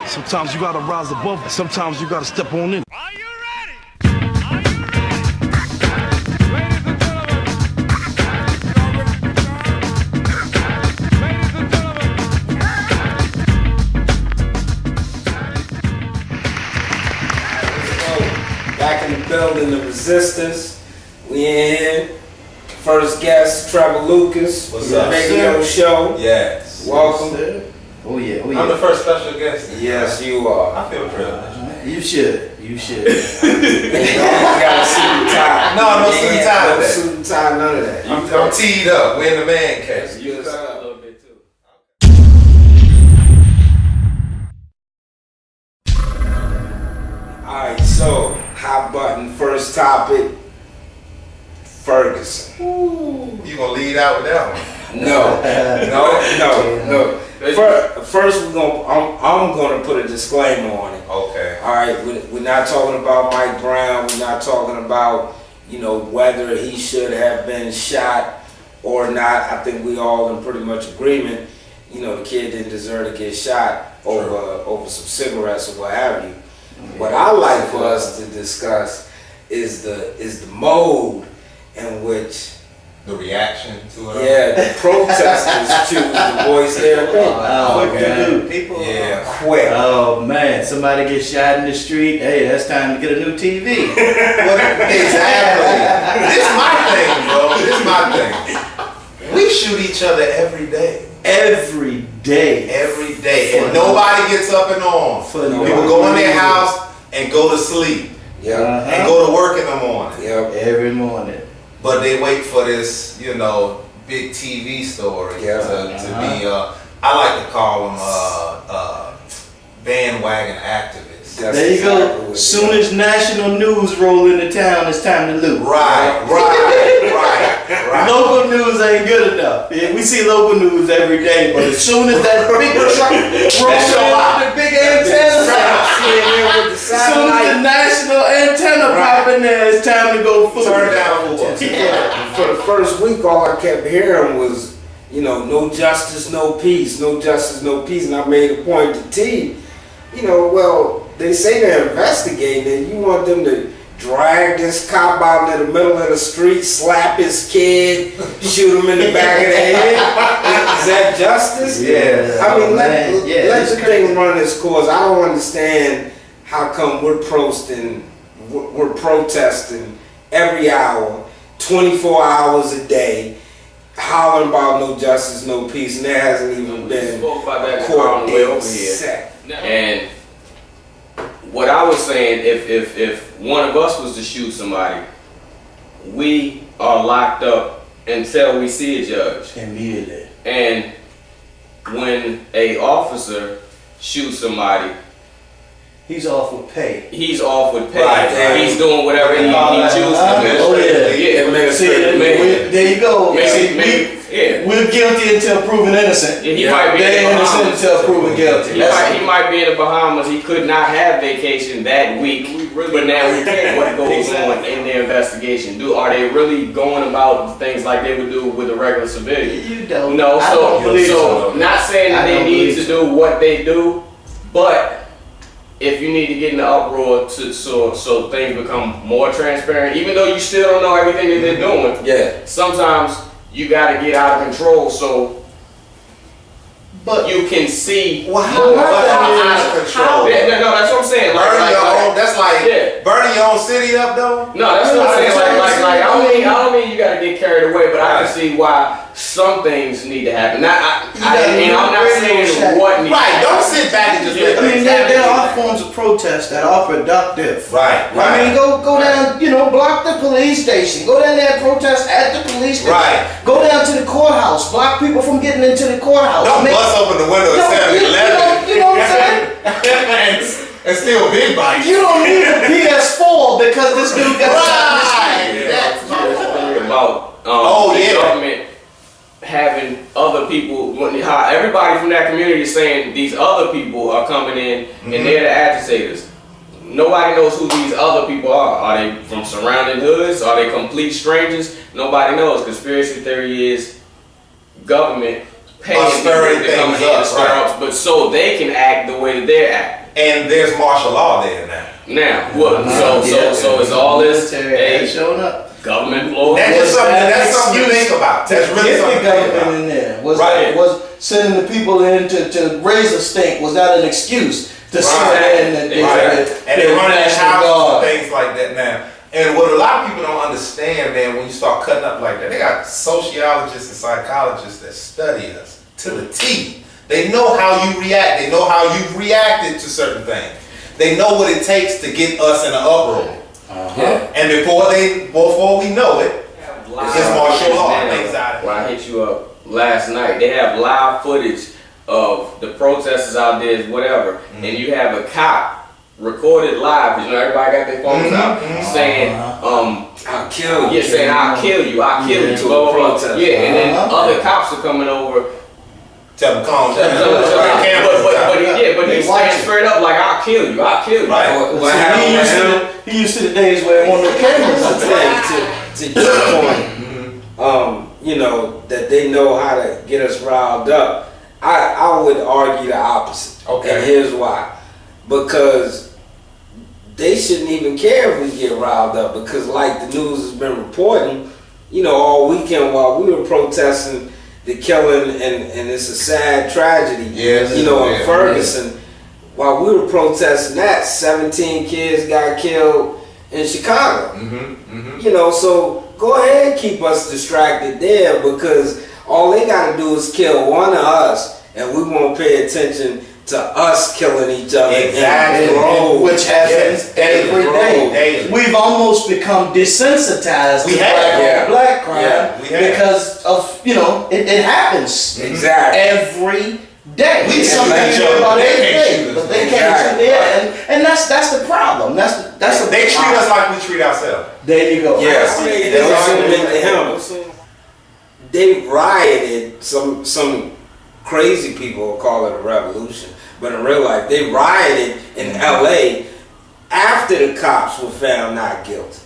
Sometimes you gotta rise above it. Sometimes you gotta step on in. Are you ready? Are you ready? Ladies and gentlemen. Ladies and gentlemen. Back in the building, the ReSiStance. We in here. First guest, Trevor Lucas. What's up, VAdio Show. Yes. Welcome. Oh yeah, oh yeah. I'm the first special guest. Yes, you are. I feel privileged. You should. You should. You got a suit and tie. No suit and tie. No suit and tie, none of that. I'm teed up. We're in the man cave. You a little bit too. Alright, so hot button, first topic, Ferguson. You gonna lead out with that one? No. First, I'm gonna put a disclaimer on it. Okay. All right, we're not talking about Mike Brown. We're not talking about whether he should have been shot or not. I think we all in pretty much agreement. The kid didn't deserve to get shot over some cigarettes or what have you. What I like for us to discuss is the mode in which the reaction to it. Yeah, the protesters choose to voice their opinion. People Quick. Oh man, somebody gets shot in the street. Hey, that's time to get a new TV. Exactly. This is my thing, bro. This is my thing. We shoot each other every day. Every day. Every day. And nobody gets up and on. People go in their house and go to sleep. Yeah. And go to work in the morning. Yep. Every morning. But they wait for this, big TV story to be, I like to call them bandwagon activists. There you go. Soon as national news roll into town, it's time to loot. Right. Local news ain't good enough. Yeah, we see local news every day, but as soon as that big truck rolls in the big antenna, as soon as the national antenna pop in there, it's time to go full. Turn down For the first week, all I kept hearing was, no justice, no peace, no justice, no peace. And I made a point to T, well, they say they're investigating, and you want them to drag this cop out in the middle of the street, slap his kid, shoot him in the back of the head? Is that justice? Yeah. I mean, let the thing run its course. I don't understand how come we're protesting every hour, 24 hours a day, hollering about no justice, no peace, and there hasn't even been a court date set. And what I was saying, if one of us was to shoot somebody, we are locked up until we see a judge. Immediately. And when a officer shoots somebody, he's off with pay. He's off with pay. Right. He's doing whatever he chooses to do. Oh yeah. There you go. We're guilty until proven innocent. He might be They're in the innocent Bahamas. until proven guilty. He might be in the Bahamas. He could not have vacation that week, but now we can. What goes on in their investigation? Are they really going about things like they would do with a regular civilian? You don't. No. I don't believe So not saying that they need to do what they do, but if you need to get in the uproar so things become more transparent, even though you still don't know everything that they're doing, sometimes you got to get out of control but you can see. How out of control? No, that's what I'm saying. Burning your own city up, though? No, that's what I'm saying. I don't mean you got to get carried away, but I can see why some things need to happen. I'm not saying what needs to happen. Don't sit back and just let things happen. There are forms of protest that are productive. Right. I mean, go down, block the police station. Go down there and protest at the police station. Right. Go down to the courthouse. Block people from getting into the courthouse. Don't bust open the window at 7-Eleven. You know what I'm saying? and steal big bikes. You don't need a PS4 because this dude got That's about the government having other people, how everybody from that community is saying these other people are coming in and they're the agitators. Nobody knows who these other people are. Are they from surrounding hoods? Are they complete strangers? Nobody knows. Conspiracy theory is government paying stirring people to come things in and up, stir right. ups, but so they can act the way that they're acting. And there's martial law there now. Now, what? So it's all this military showing up. government employees. That's something to think about. That's really Get something the to think government about. in there. Was Right. was sending the people in to raise a stink? Was that an excuse to send in the And they're running their National houses Guard? and things like that now. And what a lot of people don't understand, man, when you start cutting up like that, they got sociologists and psychologists that study us to the T. They know how you react. They know how you've reacted to certain things. They know what it takes to get us in an uproar. And before we know it, it's martial law and things out of it. When I hit you up last night, they have live footage of the protesters out there, whatever, and you have a cop recorded live, because you know everybody got their phones out, saying, I'll kill you. yeah, saying I'll kill you, blah, blah, blah. Yeah, and then other cops are coming over. Tell them calm down. But he's saying straight up like I'll kill you. Right. What happened with him? He used to the days where it wasn't no cameras. To your point, you know, that they know how to get us riled up. I would argue the opposite. Okay. And here's why. Because they shouldn't even care if we get riled up, because like the news has been reporting, you know, all weekend while we were protesting the killing, and it's a sad tragedy, Yes, you know, in yeah, Ferguson. While we were protesting that, 17 kids got killed in Chicago. You know, so go ahead and keep us distracted there, because all they got to do is kill one of us, and we won't pay attention to us killing each other. Exactly. Which happens every day. Daily. We've almost become desensitized to black crime because of, you know, it happens Exactly. every day. We It's shoot something each other, about but they every can't day, shoot us. but they can't shoot. And that's the problem. That's the They treat us like we treat ourselves. There you go. Yeah, that's argument to him. They rioted. Some crazy people will call it a revolution, but in real life, they rioted in L.A. after the cops were found not guilty.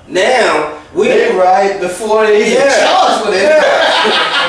Now They riot before they even charged with it.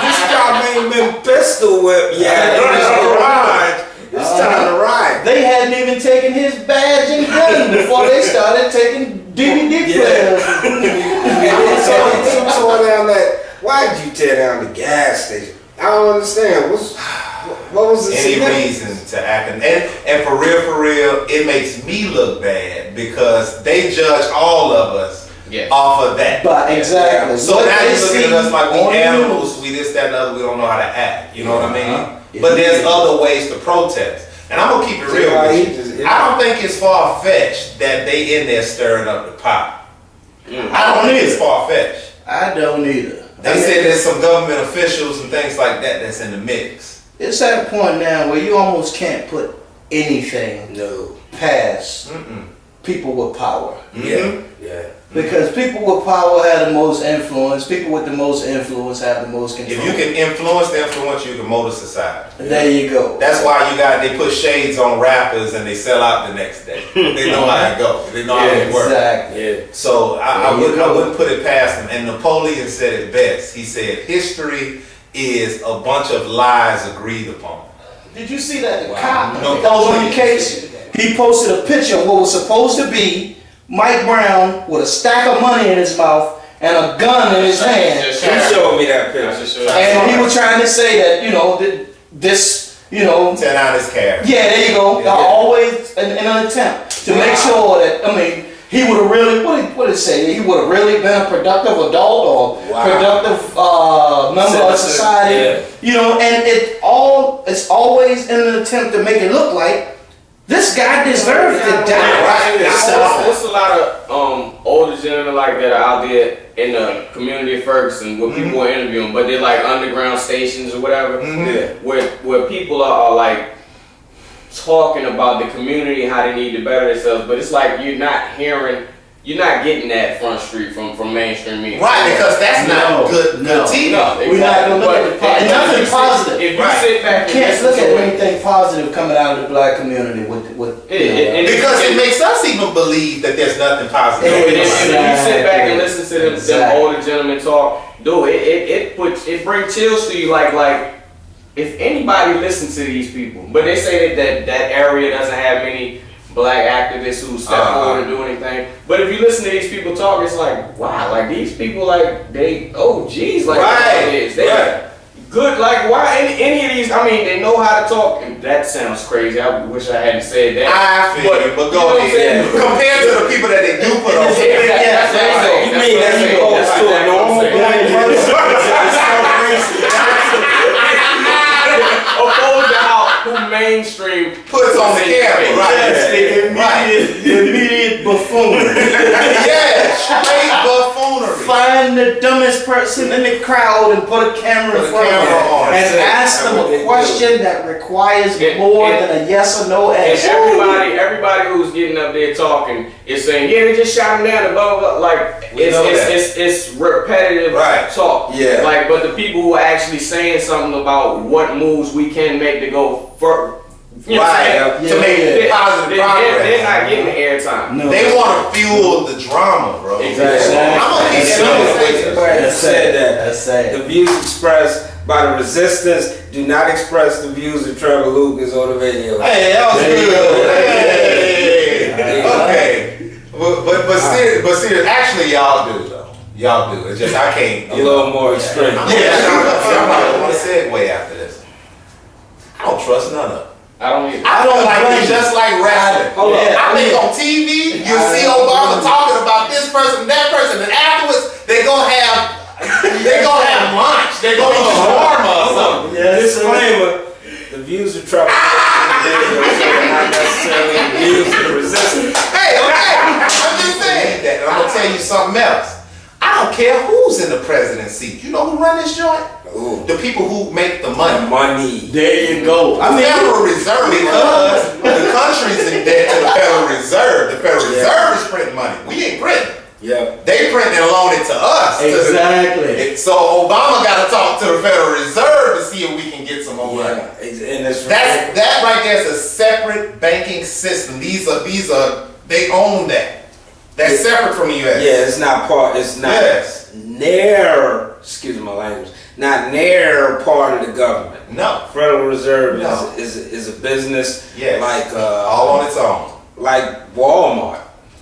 This cop ain't been pistol whipped yet in his garage. It's time to riot. They hadn't even taken his badge and gun before they started taking DVD players. And so he tore down that. Why'd you tear down the gas station? I don't understand. What was the Any significance? reason to act, and for real, it makes me look bad because they judge all of us off of that. But exactly. So What now they you're looking see at us like we on the animals, news. we this, that, and the other. We don't know how to act. You know what I mean? But there's other ways to protest, and I'm gonna keep it real with you. I don't think it's far fetched that they in there stirring up the pot. I don't think it's far fetched. I don't either. They said there's some government officials and things like that that's in the mix. It's at a point now where you almost can't put anything past people with power. Yeah. Because people with power have the most influence. People with the most influence have the most control. If you can influence the influence, you can mold a society. There you go. That's why they put shades on rappers and they sell out the next day. They know how it goes. They know how it works. Exactly. So I wouldn't put it past them. And Napoleon said it best. He said, history is a bunch of lies agreed upon. Did you see that? The cop No, that was on the case, he posted a picture of what was supposed to be Mike Brown with a stack of money in his mouth and a gun in his hand. He showed me that picture. And he was trying to say that, you know, this, you know. Turn out his character. Yeah, there you go. Always in an attempt to make sure that, I mean, he would have really, what did it say? He would have really been a productive adult or productive member of society. You know, and it's always in an attempt to make it look like this guy deserves to die. There's a lot of older gentlemen like that are out there in the community of Ferguson where people are interviewing, but they're like underground stations or whatever, where people are like talking about the community and how they need to better themselves, but it's like you're not getting that front street from mainstream media. Right, because that's not good TV. No, We're not going to look at nothing positive. If you sit back and can't look at anything positive coming out of the black community because it makes us even believe that there's nothing positive. If you sit back and listen to them older gentlemen talk, dude, it brings chills to you like if anybody listens to these people, but they say that area doesn't have many black activists who step forward and do anything. But if you listen to these people talk, it's like, wow, like these people, like they, oh geez, like they good, like why any of these? I mean, they know how to talk. And that sounds crazy. I wish I hadn't said that. I feel you, but go ahead. Compared to the people that they do put on. You mean that he goes to a normal black person? Opposed to how who mainstream puts on the camera, right? Immediate buffoonery. Yeah, straight buffoonery. Find the dumbest person in the crowd and put a camera in front of them and ask them a question that requires more than a yes or no answer. And everybody who's getting up there talking is saying, yeah, they just shot him down and blah blah blah. Like it's repetitive talk. Yeah. Like, but the people who are actually saying something about what moves we can make to go further. To make positive progress. They're not getting the airtime. No. They want to fuel the drama, bro. Exactly. I'm gonna keep saying that. The views expressed by the ReSiStance do not express the views of Trevor Lucas or the VAdio Show. Hey, that was good. Hey. Okay. But seriously, actually, y'all do though. Y'all do. It's just I can't. A little more extreme. I'm gonna segue after this. I don't trust none of them. I don't like it just like wrestling. I think on TV you see Obama talking about this person and that person, and afterwards they gonna have lunch. They gonna eat shawarma or something. Disclaimer: the views of Trevor are not necessarily the views of the ReSiStance. Hey, I'm just saying that. And I'm gonna tell you something else. I don't care who's in the presidency. You know who run this joint? Ooh. The people who make the money. There you go. The Federal Reserve, because the country's in debt to the Federal Reserve. The Federal Reserve is printing money. We ain't printing. Yeah. They print and loan it to us. Exactly. So Obama got to talk to the Federal Reserve to see if we can get some more money. And that right there is a separate banking system. These are they own that. That's separate from the U.S. Yeah, it's not part. It's not near. Excuse my language. Not near part of the government. No. Federal Reserve is a business. Yes. Like all on its own. Like Walmart.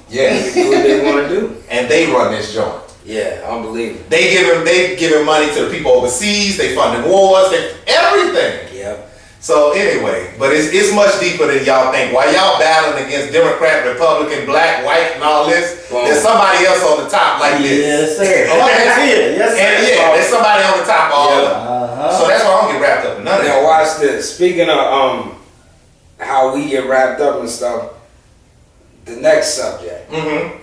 Yes. They do what they want to do. And they run this joint. Yeah, unbelievable. They giving money to the people overseas. They funding wars. They everything. Yeah. So anyway, but it's much deeper than y'all think. While y'all battling against Democrat, Republican, black, white, and all this, there's somebody else on the top like this. Yes, sir. Okay? Yes, sir. And there's somebody on the top of all of them. So that's why I don't get wrapped up in none of that. Now watch this. Speaking of how we get wrapped up and stuff, the next subject. Mm-hmm.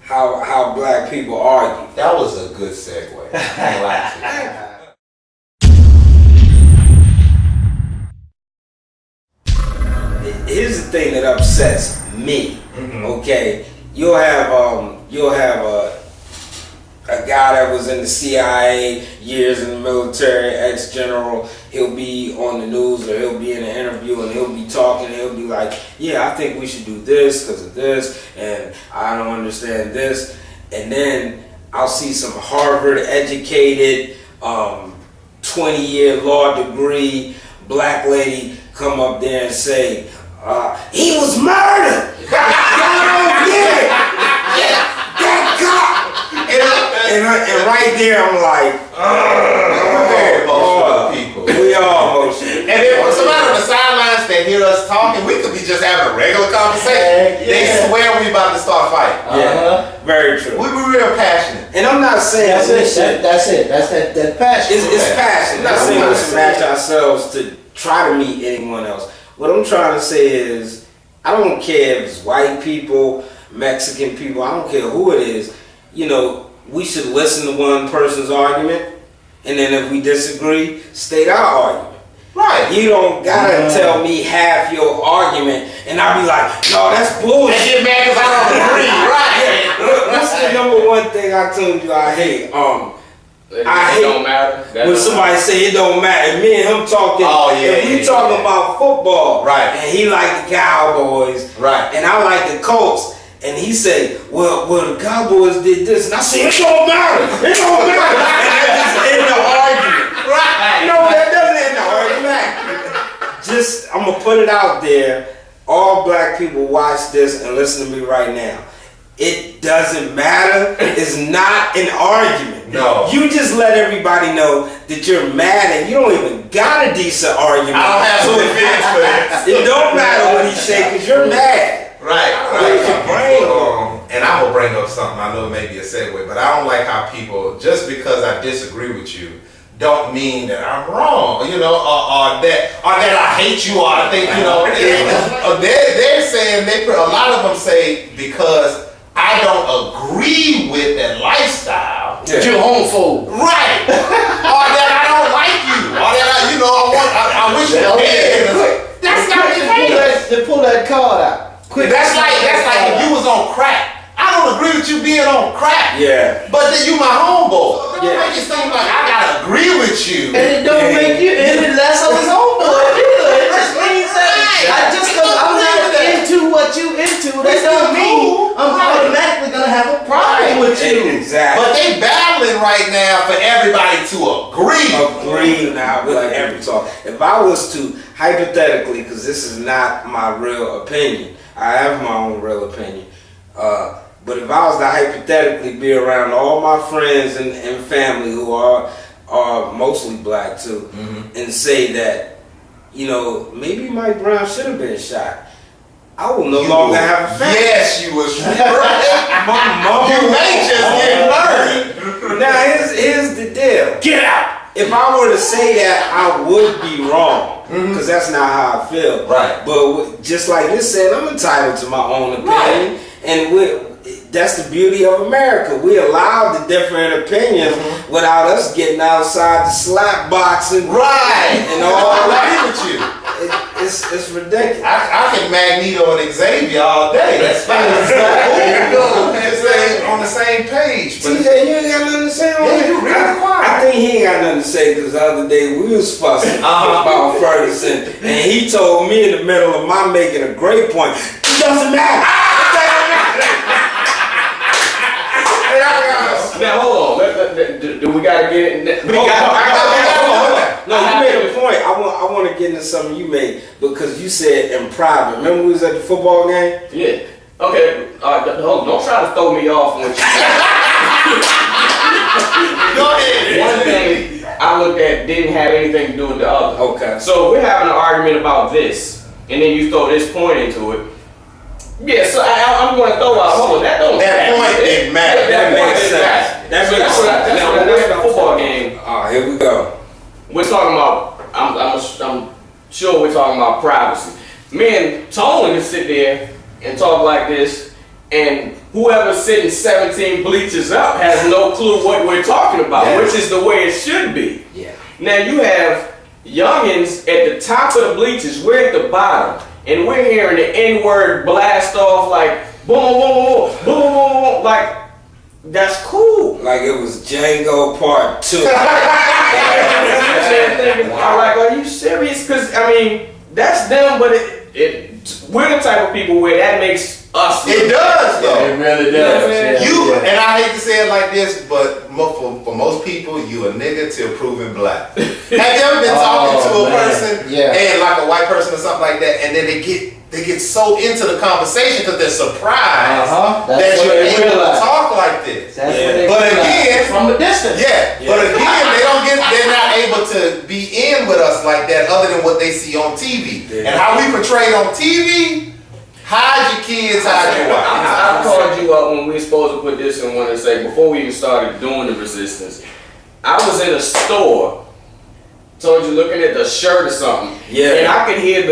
How black people argue. That was a good segue. I like it. Here's the thing that upsets me. Okay, you'll have a guy that was in the CIA, years in the military, ex-general. He'll be on the news or he'll be in an interview and he'll be talking and he'll be like, yeah, I think we should do this because of this and I don't understand this. And then I'll see some Harvard educated 20-year law degree black lady come up there and say, he was murdered. Y'all don't get it. That cop. And right there, I'm like, very emotional people. We all emotional. And then when somebody on the sidelines that hear us talking, we could be just having a regular conversation. They swear we about to start fighting. Yeah, very true. We be real passionate. And I'm not saying That's that passion. It's passion. I'm not saying we should match ourselves to try to meet anyone else. What I'm trying to say is, I don't care if it's white people, Mexican people, I don't care who it is. You know, we should listen to one person's argument, and then if we disagree, state our argument. Right. You don't gotta tell me half your argument, and I'll be like, no, that's bullshit. And get mad because I don't agree. Right. What's the number one thing I told you I hate? It don't matter. When somebody say it don't matter, me and him talking. If we talking about football, right? And he like the Cowboys, right? And I like the Colts, and he say, well, the Cowboys did this, and I say it don't matter. It don't matter. And that just end the argument, right? No, that doesn't end the argument. I'm gonna put it out there. All black people watch this and listen to me right now. It doesn't matter. It's not an argument. No. You just let everybody know that you're mad and you don't even got a decent argument. I don't have no defense for this. It don't matter what he say because you're mad. Right. Where's your brain going? And I'm gonna bring up something. I know it may be a segue, but I don't like how people, just because I disagree with you, don't mean that I'm wrong, you know, or that I hate you, or I think, you know, they're saying, a lot of them say because I don't agree with that lifestyle. Yeah. You're homophobe. Right. Or that I don't like you. Or that I wish you did. That's not the case. They pull that card out. Quick. That's like if you was on crack. I don't agree with you being on crack. Yeah. But then you my homeboy. Don't make it seem like I gotta agree with you. And it don't make you any less of his homeboy either. It just means that just because I'm not into what you into, that don't mean I'm automatically gonna have a problem with you. Exactly. But they battling right now for everybody to agree. Agree now with every talk. If I was to hypothetically, because this is not my real opinion, I have my own real opinion. But if I was to hypothetically be around all my friends and family who are mostly black too, and say that, you know, maybe Mike Brown should have been shot, I will no longer have a family. Yes, you was right. My mom, You may just get murdered. Now here's the deal. Get out. If I were to say that, I would be wrong, because that's not how I feel. Right. But just like you said, I'm entitled to my own opinion, Right. and that's the beauty of America. We allow the different opinions without us getting outside the slap boxing, Right. and all I that. agree with you. It's ridiculous. I can Magneto and Xavier all day. That's fine. There you go. Just on the same page. But TJ, you ain't got nothing to say on Yeah, that? you really quiet. I think he ain't got nothing to say because the other day we was fussing about Ferguson, and he told me in the middle of my making a great point, it doesn't matter. Now hold on. Do we gotta get it? Hold on. No, you made a point. I want to get into something you made because you said in private. Remember we was at the football game? Yeah. Okay. Hold on. Don't try to throw me off when Go ahead. one thing I looked at didn't have anything to do with the other. Okay. So we're having an argument about this, and then you throw this point into it. Yeah, so I'm going to throw out. Hold on, that point didn't matter. That makes sense. That's what now when we're at the football game. Here we go. We're talking about. I'm sure we're talking about privacy. Me and Tony can sit there and talk like this, and whoever's sitting 17 bleachers up has no clue what we're talking about, which is the way it should be. Yeah. Now you have youngins at the top of the bleachers, we're at the bottom, and we're hearing the N-word blast off like boom, boom, boom, boom, boom, boom, like that's cool. Like it was Django Part 2. I'm like, are you serious? Because I mean, that's them, but we're the type of people where that makes us. It does though. It really does. And I hate to say it like this, but for most people, you a nigga till proven black. Have you ever been talking to a person and like a white person or something like that, and then they get so into the conversation because they're surprised that you're able to talk like this. But again, from a distance. But again, they're not able to be in with us like that other than what they see on TV. And how we portrayed on TV. Hide your kids, hide your wife. I called you up when we were supposed to put this in one and say, before we even started doing the resistance, I was in a store, told you looking at the shirt or something, and I could hear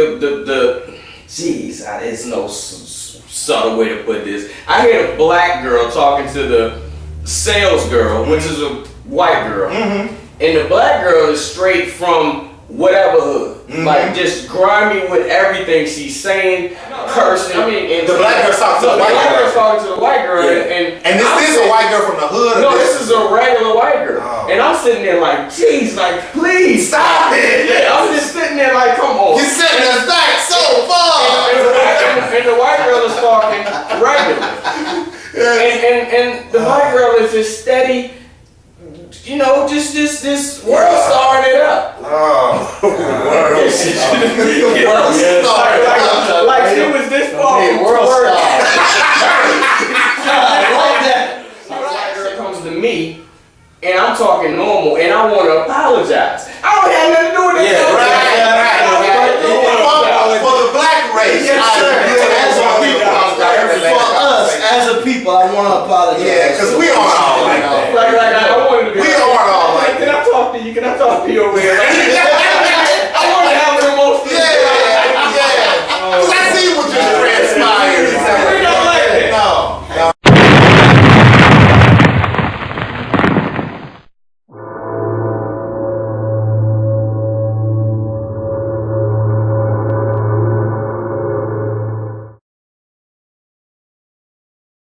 geez, it's no subtle way to put this. I hear a black girl talking to the sales girl, which is a white girl, and the black girl is straight from whatever hood, like just grimy with everything she's saying, cursing. I mean, and the black girl's talking to the white girl. Talking to the white girl, and this is a white girl from the hood. No, this is a regular white girl, and I'm sitting there like, geez, like please stop it. Yeah, I'm just sitting there like, come on. You're setting us back so far. And the white girl is talking regular, and the white girl is just steady. you know, just world started it up. Oh, Like she was this far from world work. star. I like that. A black girl comes to me, and I'm talking normal, and I want to apologize. I don't have nothing to do with it. For the black race, Yes, sir. For us as a people, I want to apologize. Yeah, because we aren't all like that. Like I wanted to be. We aren't all like Can I talk to you? Can I talk to you over here?